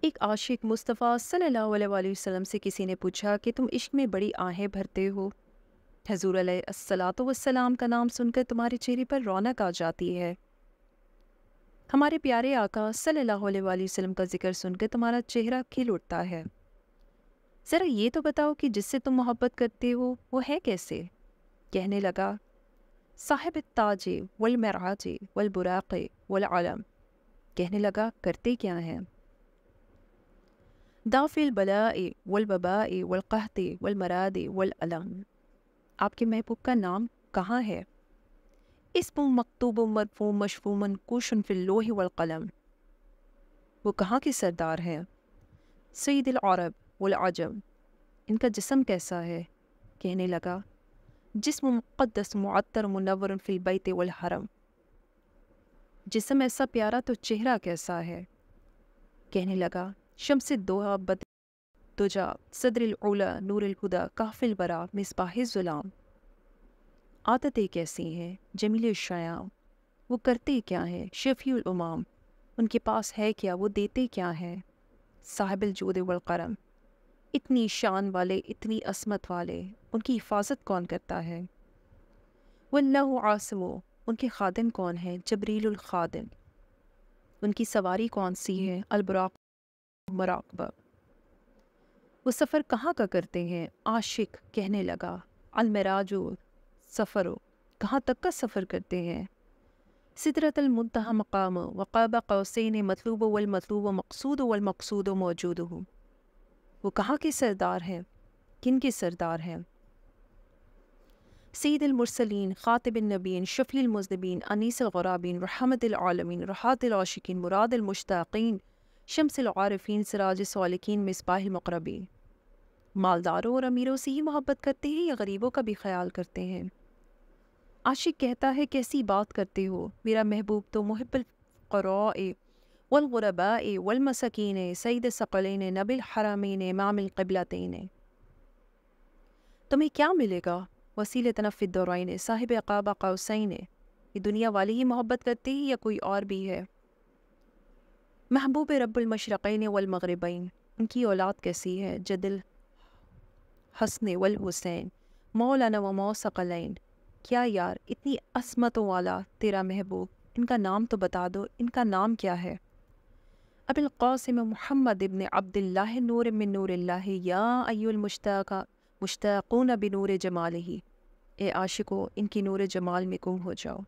ایک عاشق مصطفیٰ صلی اللہ علیہ وآلہ وسلم سے کسی نے پوچھا کہ تم عشق میں بڑی آہیں بھرتے ہو۔ حضور علیہ الصلاۃ والسلام کا نام سن کر تمہارے چہرے پر رونق آ جاتی ہے۔ ہمارے پیارے آقا صلی اللہ علیہ وآلہ وسلم کا ذکر سن کر تمہارا چہرہ کھل اٹھتا ہے۔ ذرا یہ تو بتاؤ کہ جس سے تم محبت کرتے ہو وہ ہے کیسے؟ کہنے لگا، صاحب التاج والمعراج والبراق والعلم۔ کہنے لگا، کرتے کیا ہیں؟ دافع البلاء والوباء والقحط والمراد والالم۔ آپ کے محبوب کا نام کہاں ہے؟ اسم مکتوب مرفوع مشفوع منقوش فی اللوح والقلم۔ وہ کہاں کے سردار ہیں؟ سید العرب والعجم۔ ان کا جسم کیسا ہے؟ کہنے لگا، جسم مقدس معطر منور فی البیت والحرم۔ جسم ایسا پیارا تو چہرہ کیسا ہے؟ کہنے لگا، شمس الضحیٰ بدر دجا صدر العلا نور الہدا کاف الورا مصباح الظلام۔ عادتیں کیسی ہیں؟ جمیل الشیام۔ وہ کرتے کیا ہیں؟ شفیع الامام۔ ان کے پاس ہے کیا؟ وہ دیتے کیا ہیں؟ صاحب الجود والکرم۔ اتنی شان والے، اتنی عصمت والے، ان کی حفاظت کون کرتا ہے؟ واللہ عاصم۔ ان کے خادم کون ہیں؟ جبریل الخادم۔ ان کی سواری کون سی ہے؟ البراق مراقبہ۔ وہ سفر کہاں کا کرتے ہیں؟ عاشق کہنے لگا، المراج سفر، کہاں تک کا سفر کرتے ہیں؟ سدرۃ المنتہی مقام وقاب قوسین مطلوب والمطلوب مقصود والمقصود موجود۔ وہ کہاں کے سردار ہیں؟ کن کے سردار ہیں؟ سید المرسلین، خاتب النبیین، شفیع المذنبین، انیس الغرابین، رحمت العالمین، رحات العاشقین، مراد المشتاقین، شمس العارفین، سراج السالکین، مصباح المقربین۔ مالداروں اور امیروں سے ہی محبت کرتے ہیں یا غریبوں کا بھی خیال کرتے ہیں؟ عاشق کہتا ہے، کیسی بات کرتے ہو، میرا محبوب تو محب الفقراء والغرباء والمساکین، سید الثقلین، نبی الحرمین، امام القبلتین۔ تمہیں کیا ملے گا؟ وسیلۃ فی الدارین، صاحب قاب قوسین۔ یہ دنیا والے ہی محبت کرتے ہیں یا کوئی اور بھی ہے؟ محبوب رب المشرقین والمغربین۔ ان کی اولاد کیسی ہے؟ جد الحسن والحسین، مولانا و موثقلین۔ کیا یار، اتنی عصمتوں والا تیرا محبوب، ان کا نام تو بتا دو، ان کا نام کیا ہے؟ ابی القاسم محمد ابن عبد اللہ، نور من نور اللہ، یا ایھا المشتاقون بنور جمالہ۔ اے عاشقو، ان کی نور جمال میں گم ہو جاؤ۔